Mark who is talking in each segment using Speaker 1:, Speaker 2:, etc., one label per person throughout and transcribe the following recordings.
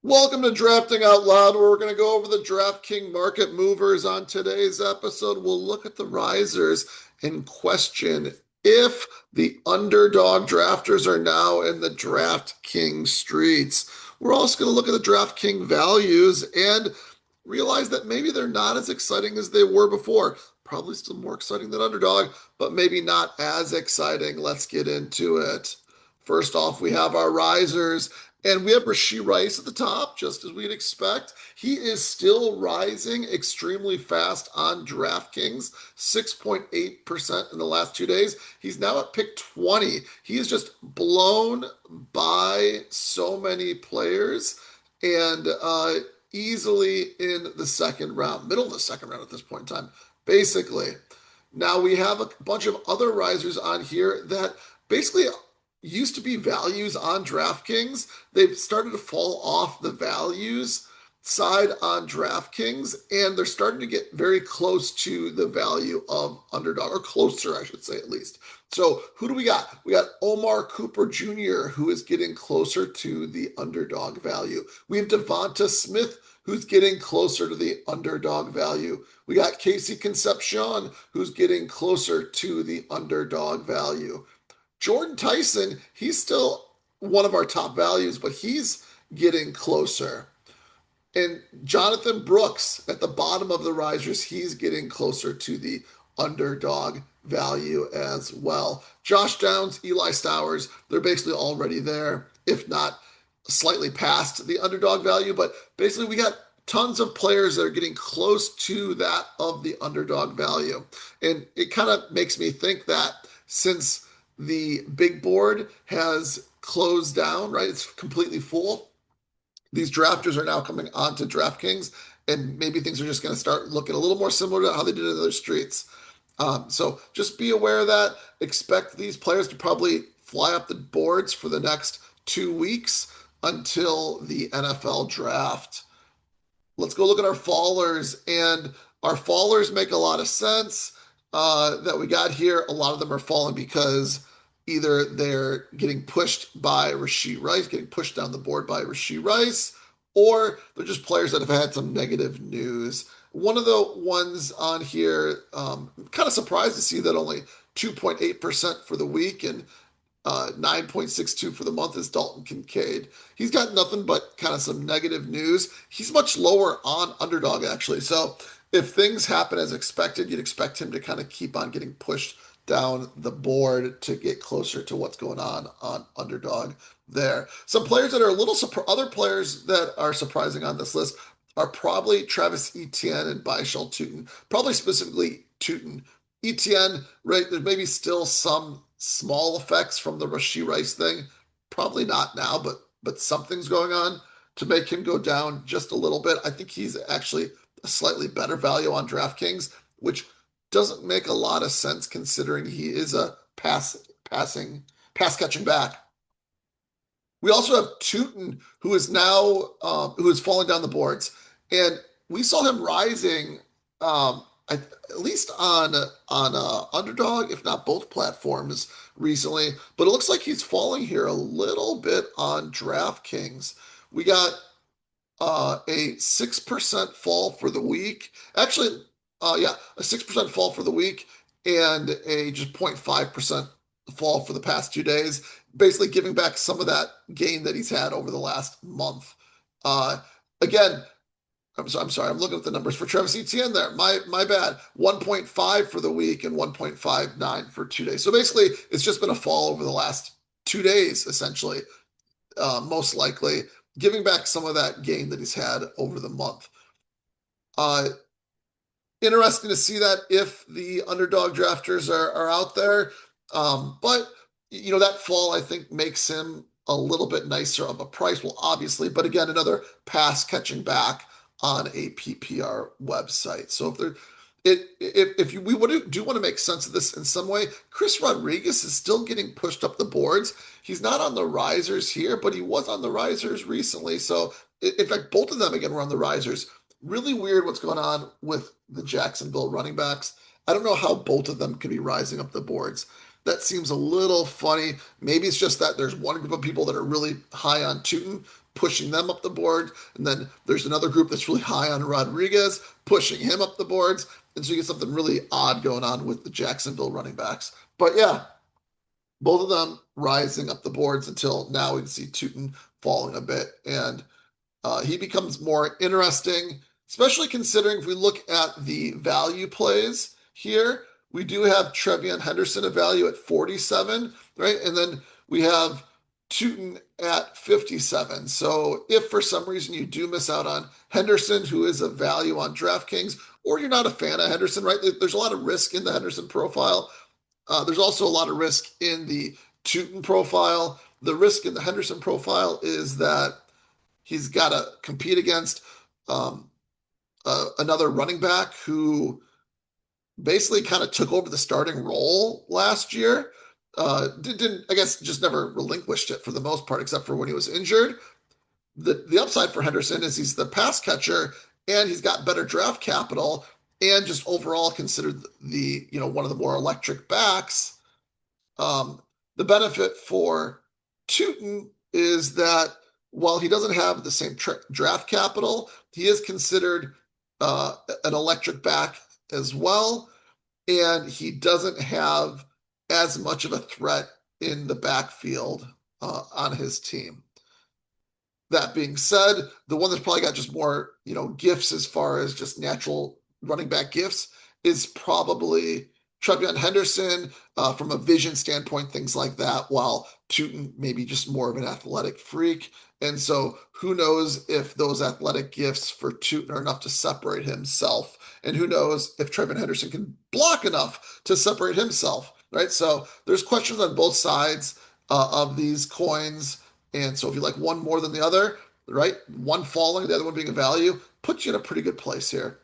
Speaker 1: Welcome to Drafting Out Loud, where we're going to go over the DraftKings market movers. On today's episode, we'll look at the risers and question if the underdog drafters are now in the DraftKings streets. We're also going to look at the DraftKings values and realize that maybe they're not as exciting as they were before. Probably still more exciting than underdog, but maybe not as exciting. Let's get into it. First off, we have our risers. And we have Rashee Rice at the top, just as we'd expect. He is still rising extremely fast on DraftKings, 6.8% in the last 2 days. He's now at pick 20. He is just blown by so many players and easily in the second round, middle of the second round at this point in time, basically. Now we have a bunch of other risers on here that basically used to be values on DraftKings. They've started to fall off the values side on DraftKings, and they're starting to get very close to the value of Underdog, or closer, I should say, at least. So who do we got? We got Omar Cooper Jr., who is getting closer to the Underdog value. We have Devonta Smith, who's getting closer to the Underdog value. We got Casey Concepcion, who's getting closer to the Underdog value. Jordan Tyson, he's still one of our top values, but he's getting closer. And Jonathan Brooks at the bottom of the risers, he's getting closer to the underdog value as well. Josh Downs, Eli Stowers, they're basically already there, if not slightly past the underdog value. But basically, we got tons of players that are getting close to that of the underdog value. And it kind of makes me think that since the big board has closed down, right? It's completely full. These drafters are now coming onto DraftKings, and maybe things are just going to start looking a little more similar to how they did in other streets. So just be aware of that. Expect these players to probably fly up the boards for the next 2 weeks until the NFL draft. Let's go look at our fallers, and our fallers make a lot of sense that we got here. A lot of them are falling because either they're getting pushed by Rashee Rice, getting pushed down the board by Rashee Rice, or they're just players that have had some negative news. One of the ones on here, kind of surprised to see that only 2.8% for the week and 9.62 for the month is Dalton Kincaid. He's got nothing but kind of some negative news. He's much lower on Underdog, actually. So if things happen as expected, you'd expect him to kind of keep on getting pushed down the board to get closer to what's going on Underdog there. Some players that are a little other players that are surprising on this list are probably Travis Etienne and Baishal Tootin. Probably specifically Tootin. Etienne, right? There's maybe still some small effects from the Rashee Rice thing. Probably not now, but something's going on to make him go down just a little bit. I think he's actually a slightly better value on DraftKings, which doesn't make a lot of sense considering he is a pass catching back. We also have Tootin, who is now who is falling down the boards, and we saw him rising at least on Underdog, if not both platforms recently. But it looks like he's falling here a little bit on DraftKings. We got a 6% fall for the week. Actually, a 6% fall for the week and a just 0.5% fall for the past 2 days, basically giving back some of that gain that he's had over the last month. Again, I'm sorry, I'm looking at the numbers for Travis Etienne there. My bad. 1.5 for the week and 1.59 for 2 days. So basically, it's just been a fall over the last 2 days, essentially, most likely, giving back some of that gain that he's had over the month. Interesting to see that if the underdog drafters are out there. But, that fall, I think, makes him a little bit nicer of a price. Well, obviously, but again, another pass catching back on a PPR website. So we do want to make sense of this in some way, Chris Rodriguez is still getting pushed up the boards. He's not on the risers here, but he was on the risers recently. So in fact, both of them again were on the risers. Really weird what's going on with the Jacksonville running backs. I don't know how both of them could be rising up the boards. that seems a little funny. Maybe it's just that there's one group of people that are really high on Tootin, pushing them up the board, and then there's another group that's really high on Rodriguez, pushing him up the boards, and so you get something really odd going on with the Jacksonville running backs. But yeah, both of them rising up the boards until now we can see Tootin falling a bit, and he becomes more interesting, especially considering if we look at the value plays here, we do have Trevion Henderson a value at 47, right? And then we have Tootin at 57. So if for some reason you do miss out on Henderson, who is a value on DraftKings, or you're not a fan of Henderson, right? There's a lot of risk in the Henderson profile. There's also a lot of risk in the Tootin profile. The risk in the Henderson profile is that he's got to compete against um, another running back who basically kind of took over the starting role last year. Didn't, I guess, just never relinquished it for the most part, except for when he was injured. The upside for Henderson is he's the pass catcher and he's got better draft capital and just overall considered the one of the more electric backs. Um, the benefit for Tootin is that while he doesn't have the same draft capital, he is considered an electric back as well, and he doesn't have as much of a threat in the backfield on his team. That being said, the one that's probably got just more, gifts as far as just natural running back gifts is probably Trevion Henderson from a vision standpoint, things like that, while Tootin maybe just more of an athletic freak. And so who knows if those athletic gifts for Tootin are enough to separate himself. And who knows if Trevion Henderson can block enough to separate himself, right? So there's questions on both sides of these coins. And so if you like one more than the other, right, one falling, the other one being a value, puts you in a pretty good place here.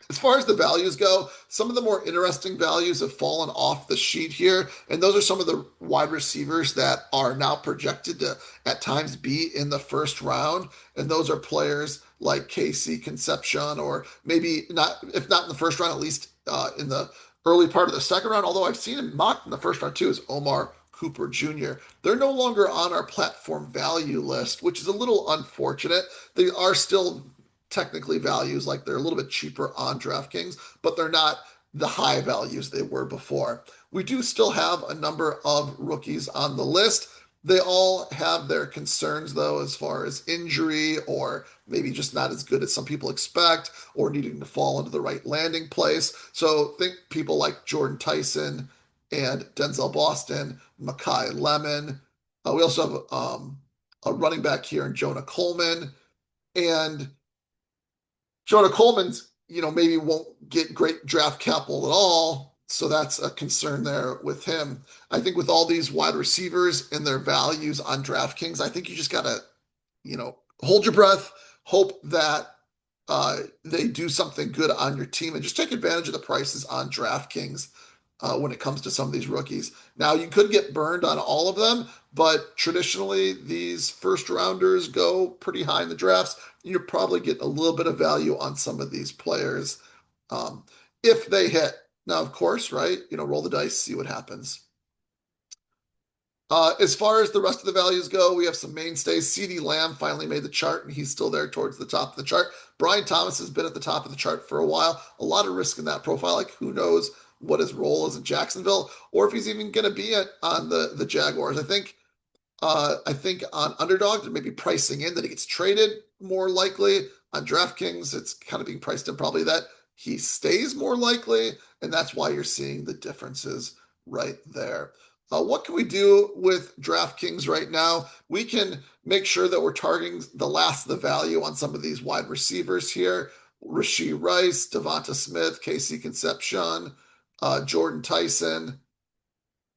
Speaker 1: As far as the values go, some of the more interesting values have fallen off the sheet here. And those are some of the wide receivers that are now projected to at times be in the first round. And those are players like Casey Concepcion, or maybe not, if not in the first round, at least in the early part of the second round. Although I've seen him mocked in the first round too, is Omar Cooper Jr. They're no longer on our platform value list, which is a little unfortunate. They are still technically values, like they're a little bit cheaper on DraftKings, but they're not the high values they were before. We do still have a number of rookies on the list. They all have their concerns, though, as far as injury or maybe just not as good as some people expect or needing to fall into the right landing place. So think people like Jordan Tyson and Denzel Boston, Makai Lemon. We also have a running back here in Jonah Coleman. And Jonah Coleman's, maybe won't get great draft capital at all. So that's a concern there with him. I think with all these wide receivers and their values on DraftKings, I think you just got to, hold your breath, hope that they do something good on your team, and just take advantage of the prices on DraftKings when it comes to some of these rookies. Now, you could get burned on all of them, but traditionally, these first rounders go pretty high in the drafts. You'll probably get a little bit of value on some of these players um, if they hit. Now, of course, right? Roll the dice, see what happens. As far as the rest of the values go, we have some mainstays. CeeDee Lamb finally made the chart, and he's still there towards the top of the chart. Brian Thomas has been at the top of the chart for a while. A lot of risk in that profile. Like, who knows what his role is in Jacksonville, or if he's even going to be on the Jaguars. I think on Underdog, they're maybe pricing in that he gets traded more likely. On DraftKings, it's kind of being priced in probably that he stays more likely, and that's why you're seeing the differences right there. What can we do with DraftKings right now? We can make sure that we're targeting the last of the value on some of these wide receivers here. Rashee Rice, Devonta Smith, Casey Concepcion, Jordan Tyson,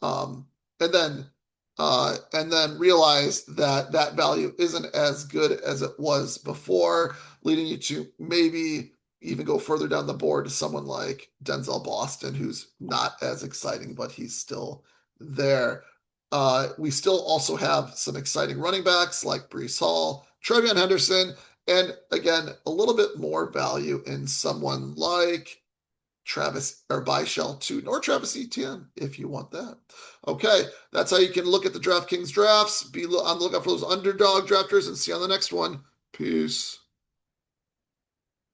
Speaker 1: um, and then realize that that value isn't as good as it was before, leading you to maybe even go further down the board to someone like Denzel Boston, who's not as exciting, but he's still there. We still also have some exciting running backs like Breece Hall, Trevion Henderson, and again, a little bit more value in someone like Travis or buy shell 2 or Travis Etienne if you want that. Okay, that's how you can look at the DraftKings drafts. Be on the lookout for those underdog drafters and see you on the next one. Peace.